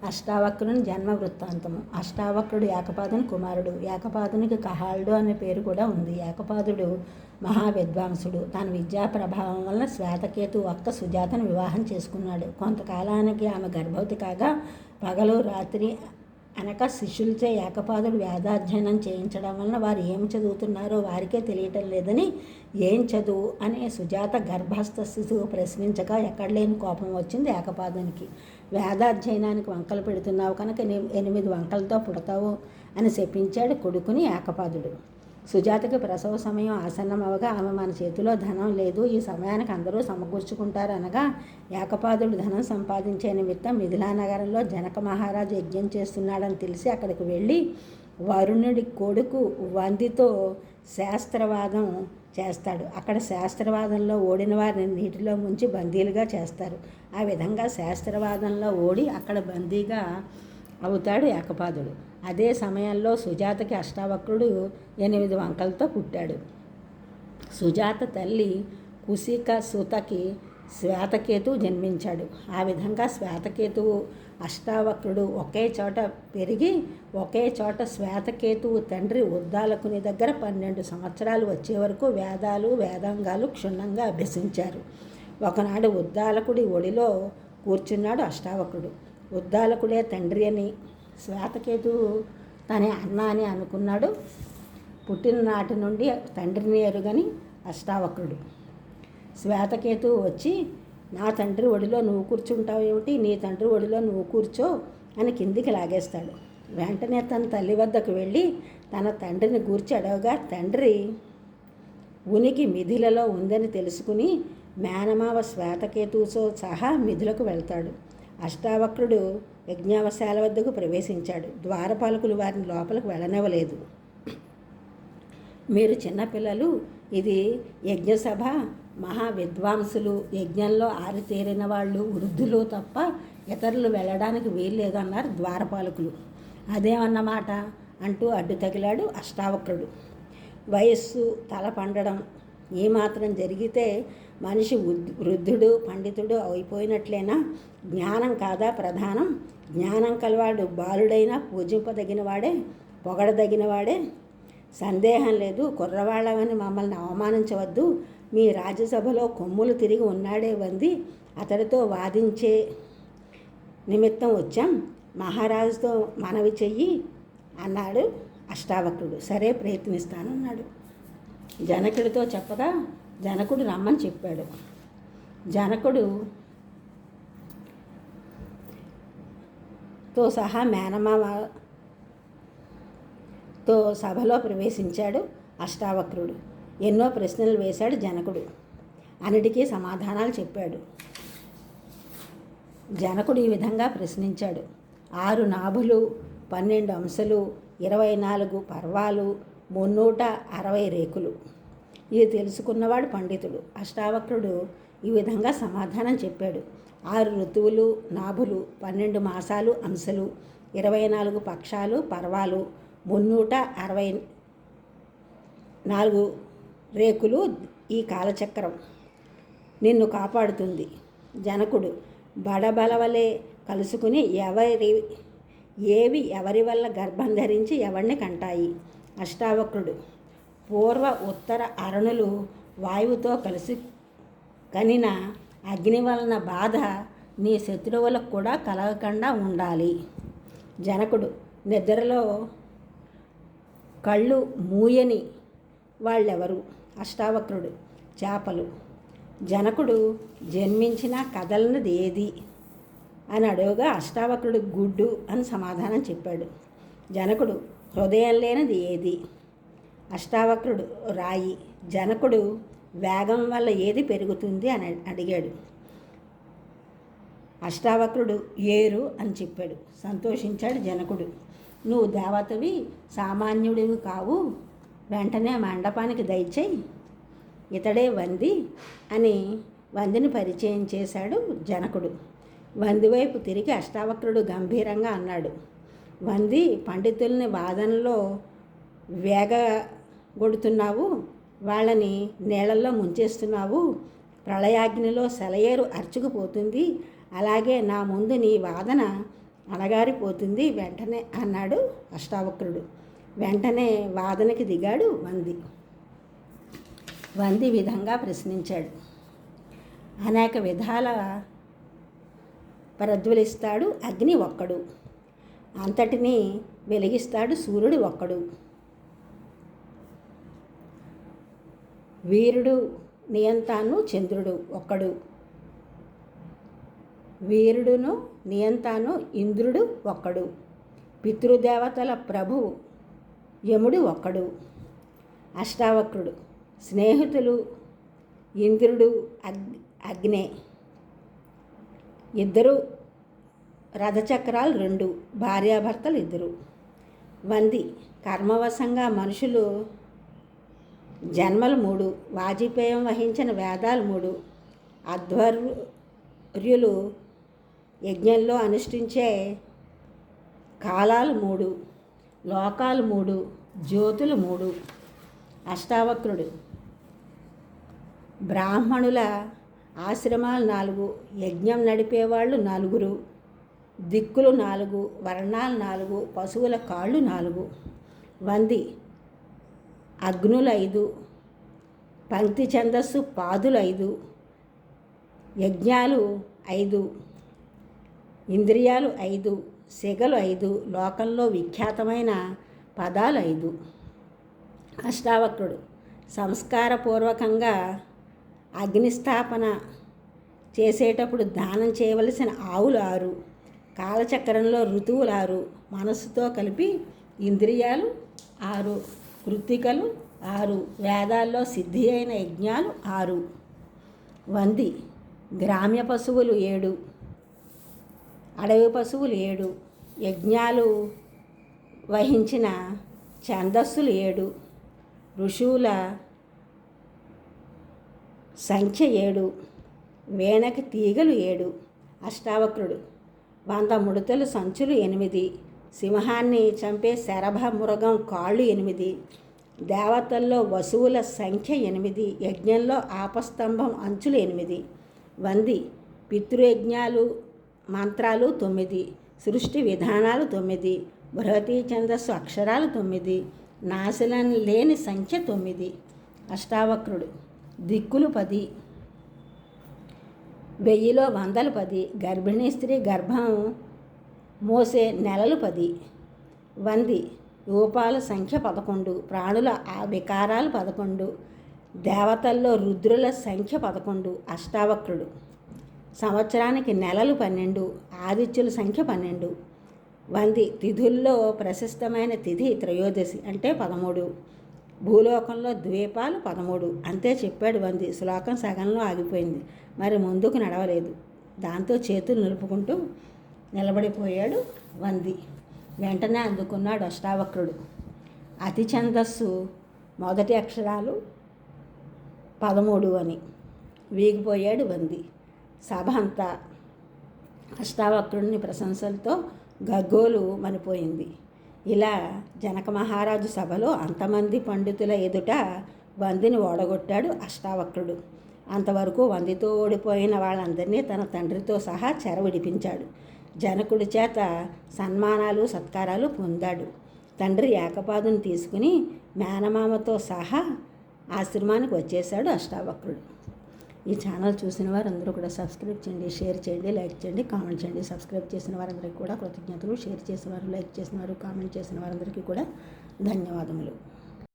అష్టావక్రుని జన్మ వృత్తాంతము. అష్టావక్రుడు ఏకపాదుని కుమారుడు. ఏకపాదునికి కహాళుడు అనే పేరు కూడా ఉంది. ఏకపాదుడు మహావిద్వాంసుడు. తన విద్యా ప్రభావం వలన శ్వేతకేతు ఒక్క సుజాతను వివాహం చేసుకున్నాడు. కొంతకాలానికి ఆమె గర్భవతి కాగా పగలు రాత్రి అనక శిష్యులచే ఏకపాదుడు వేదాధ్యయనం చేయించడం వలన వారు ఏం చదువుతున్నారో వారికే తెలియటం లేదని ఏం చదువు అనే సుజాత గర్భస్థ శిశువు ప్రశ్నించగా ఎక్కడ లేని కోపం వచ్చింది ఏకపాదునికి. వేదాధ్యయనానికి వంకలు పెడుతున్నావు కనుక 8 వంకలతో పుడతావు అని శపించాడు కొడుకుని ఏకపాదుడు. సుజాతకి ప్రసవ సమయం ఆసన్నమవగా ఆమె మన చేతిలో ధనం లేదు, ఈ సమయానికి అందరూ సమకూర్చుకుంటారు అనగా ఏకపాదుడు ధనం సంపాదించే నిమిత్తం మిథిలా నగరంలో జనక మహారాజు యజ్ఞం చేస్తున్నాడని తెలిసి అక్కడికి వెళ్ళి వరుణుడి కొడుకు వందితో శాస్త్రవాదం చేస్తాడు. అక్కడ శాస్త్రవాదంలో ఓడిన వారిని నీటిలో ముంచి బందీలుగా చేస్తారు. ఆ విధంగా శాస్త్రవాదంలో ఓడి అక్కడ బందీగా అవుతాడు ఏకపాదుడు. అదే సమయంలో సుజాతకి అష్టావక్రుడు 8 వంకలతో పుట్టాడు. సుజాత తల్లి కుశిక సుతకి శ్వేతకేతువు జన్మించాడు. ఆ విధంగా శ్వేతకేతువు అష్టావక్రుడు ఒకే చోట పెరిగి ఒకే చోట శ్వేతకేతువు తండ్రి ఉద్దాలకుని దగ్గర 12 సంవత్సరాలు వచ్చే వరకు వేదాలు వేదాంగాలు క్షుణ్ణంగా అభ్యసించారు. ఒకనాడు ఉద్దాలకుడి ఒడిలో కూర్చున్నాడు అష్టావక్రుడు. ఉద్దాలకుడే తండ్రి అని శ్వేతకేతువు తన అన్న అని అనుకున్నాడు. పుట్టిన నాటి నుండి తండ్రిని ఎరుగని అష్టావక్రుడు. శ్వేతకేతువు వచ్చి నా తండ్రి ఒడిలో నువ్వు కూర్చుంటావు ఏమిటి, నీ తండ్రి ఒడిలో నువ్వు కూర్చో అని కిందికి లాగేస్తాడు. వెంటనే తన తల్లి వద్దకు వెళ్ళి తన తండ్రిని గూర్చి అడవగా తండ్రి ఉనికి మిథిలలో ఉందని తెలుసుకుని మేనమావ శ్వేతకేతువుతో సహా మిథులకు వెళ్తాడు. అష్టావక్రుడు యజ్ఞావశాల వద్దకు ప్రవేశించాడు. ద్వారపాలకులు వారిని లోపలికి వెళ్ళనివ్వలేదు. మీరు చిన్నపిల్లలు, ఇది యజ్ఞసభ, మహా విద్వాంసులు, యజ్ఞంలో ఆరితేరిన వాళ్ళు, వృద్ధులు తప్ప ఇతరులు వెళ్ళడానికి వీల్లేదన్నారు ద్వారపాలకులు. అదేమన్నమాట అంటూ అడ్డు తగిలాడు అష్టావక్రుడు. వయస్సు తల పండడం ఏమాత్రం జరిగితే మనిషి వృద్ధుడు పండితుడు అయిపోయినట్లేనా? జ్ఞానం కాదా ప్రధానం? జ్ఞానం కలవాడు బాలుడైనా పూజింపదగినవాడే, పొగడదగినవాడే. సందేహం లేదు, కుర్రవాళ్ళమని మమ్మల్ని అవమానించవద్దు. మీ రాజ్యసభలో కొమ్ములు తిరిగి ఉన్నాడే వంది, అతడితో వాదించే నిమిత్తం వచ్చాం. మహారాజుతో మనవి చెయ్యి అన్నాడు అష్టావక్రుడు. సరే ప్రయత్నిస్తానన్నాడు. జనకుడితో చెప్పగా జనకుడు రమ్మని చెప్పాడు. జనకుడు తో సహా మేనమామతో సభలో ప్రవేశించాడు అష్టావక్రుడు. ఎన్నో ప్రశ్నలు వేశాడు జనకుడు. అన్నిటికీ సమాధానాలు చెప్పాడు. జనకుడు ఈ విధంగా ప్రశ్నించాడు. 6 నాభులు, 12 అంశలు, 24 పర్వాలు, 360 రేకులు. ఇది తెలుసుకున్నవాడు పండితుడు. అష్టావక్రుడు ఈ విధంగా సమాధానం చెప్పాడు. 6 ఋతువులు నాభులు, 12 మాసాలు అంశలు, 24 పక్షాలు పర్వాలు, 364 రేకులు ఈ కాలచక్రం నిన్ను కాపాడుతుంది. జనకుడు బడబలవలే కలుసుకుని ఏవి ఎవరి వల్ల గర్భం ధరించి ఎవరిని కంటాయి? అష్టావక్రుడు పూర్వ ఉత్తర అరణులు వాయువుతో కలిసి కనిన అగ్ని వలన బాధ నీ శత్రువులకు కూడా కలగకుండా ఉండాలి. జనకుడు నిద్రలో కళ్ళు మూయని వాళ్ళెవరు? అష్టావక్రుడు చేపలు. జనకుడు జన్మించిన కదలనిది ఏది అని అడుగుగా అష్టావక్రుడు గుడ్డు అని సమాధానం చెప్పాడు. జనకుడు హృదయం లేనిది ఏది? అష్టావక్రుడు రాయి. జనకుడు వేగం వల్ల ఏది పెరుగుతుంది అని అడిగాడు. అష్టావక్రుడు ఏరు అని చెప్పాడు. సంతోషించాడు జనకుడు. నువ్వు దేవతవి, సామాన్యుడివి కావు, వెంటనే మండపానికి దయచేయి, ఇతడే వంది అని వందిని పరిచయం చేశాడు జనకుడు. వంది వైపు తిరిగి అష్టావక్రుడు గంభీరంగా అన్నాడు. వంది, పండితుల్ని వాదనలో వేగగొడుతున్నావు, వాళ్ళని నీళ్ళల్లో ముంచేస్తున్నావు, ప్రళయాగ్నిలో సెలయేరు అర్చుకుపోతుంది. అలాగే నా ముందు నీ వాదన అణగారిపోతుంది వెంటనే అన్నాడు అష్టావక్రుడు. వెంటనే వాదనకి దిగాడు వంది. వంది విధంగా ప్రశ్నించాడు. అనేక విధాల ప్రజ్వలిస్తాడు అగ్ని ఒక్కడు, అంతటినీ వెలిగిస్తాడు సూర్యుడు ఒక్కడు. వీరుడు నియంతాను చంద్రుడు ఒక్కడు, వీరుడును నియంతాను ఇంద్రుడు ఒక్కడు, పితృదేవతల ప్రభువు యముడు ఒక్కడు. అష్టావక్రుడు. స్నేహితులు ఇంద్రుడు అగ్నే, ఇద్దరు రథచక్రాలు 2, భార్యాభర్తలు 2. వంది. కర్మవశంగా మనుషులు జన్మలు 3, వాజిపేయం వహించిన వేదాలు 3, అధ్వర్యులు యజ్ఞంలో అనుష్ఠించే కాలాలు 3, లోకాలు 3, జ్యోతులు 3. అష్టావక్రుడు. బ్రాహ్మణుల ఆశ్రమాలు 4, యజ్ఞం నడిపేవాళ్ళు 4, దిక్కులు 4, వర్ణాలు 4, పశువుల కాళ్ళు 4. వంది. అగ్నులు 5, పంక్తి ఛందస్సు పాదులు 5, యజ్ఞాలు 5, ఇంద్రియాలు 5, సెగలు 5, లోకంలో విఖ్యాతమైన పదాలు 5. అష్టావక్రుడు. సంస్కారపూర్వకంగా అగ్నిస్థాపన చేసేటప్పుడు దానం చేయవలసిన ఆవులు 6, కాలచక్రంలో ఋతువులు 6, మనస్సుతో కలిపి ఇంద్రియాలు 6, కృత్తికలు 6, వేదాల్లో సిద్ధి అయిన యజ్ఞాలు 6. వంది. గ్రామ్య పశువులు 7, అడవి పశువులు 7, యజ్ఞాలు వహించిన ఛందస్సులు 7, ఋషువుల సంఖ్య 7, వీణకి తీగలు 7. అష్టావక్రుడు. 100 ముడతలు సంచులు 8, సింహాన్ని చంపే శరభ మృగం కాళ్ళు 8, దేవతల్లో వసువుల సంఖ్య 8, యజ్ఞంలో ఆపస్తంభం అంచులు 8. వంది. పితృయజ్ఞాలు మంత్రాలు 9, సృష్టి విధానాలు 9, బృహతీ ఛందస్సు అక్షరాలు 9, నాశనం లేని సంఖ్య 9. అష్టావక్రుడు. దిక్కులు 10, 1000లో 100లు 10, గర్భిణీ స్త్రీ గర్భం మోసే నెలలు 10. వంది. రూపాల సంఖ్య 11, ప్రాణుల వికారాలు 11, దేవతల్లో రుద్రుల సంఖ్య 11. అష్టావక్రుడు. సంవత్సరానికి నెలలు 12, ఆదిత్యుల సంఖ్య 12. వంది. తిథుల్లో ప్రశస్తమైన తిథి త్రయోదశి అంటే 13, భూలోకంలో ద్వీపాలు 13. అంతే చెప్పాడు వంది. శ్లోకం సగంలో ఆగిపోయింది, మరి ముందుకు నడవలేదు. దాంతో చేతులు నిలుపుకుంటూ నిలబడిపోయాడు వంది. వెంటనే అందుకున్నాడు అష్టావక్రుడు. అతి ఛందస్సు మొదటి అక్షరాలు 13 అని. వీగిపోయాడు వంది. సభ అంతా అష్టావక్రుడిని ప్రశంసలతో గగ్గోలు మనిపోయింది. ఇలా జనక మహారాజు సభలో అంతమంది పండితుల ఎదుట వందిని ఓడగొట్టాడు అష్టావక్రుడు. అంతవరకు వందితో ఓడిపోయిన వాళ్ళందరినీ తన తండ్రితో సహా చెర విడిపించాడు. జనకుడి చేత సన్మానాలు సత్కారాలు పొందాడు. తండ్రి ఏకపాదుని తీసుకుని మేనమామతో సహా ఆశ్రమానికి వచ్చేశాడు అష్టావక్రుడు. ఈ ఛానల్ చూసిన వారందరూ కూడా సబ్స్క్రైబ్ చేయండి, షేర్ చేయండి, లైక్ చేయండి, కామెంట్ చేయండి. సబ్స్క్రైబ్ చేసిన వారందరికీ కూడా కృతజ్ఞతలు. షేర్ చేసిన వారు, లైక్ చేసిన వారు, కామెంట్ చేసిన వారందరికీ కూడా ధన్యవాదములు.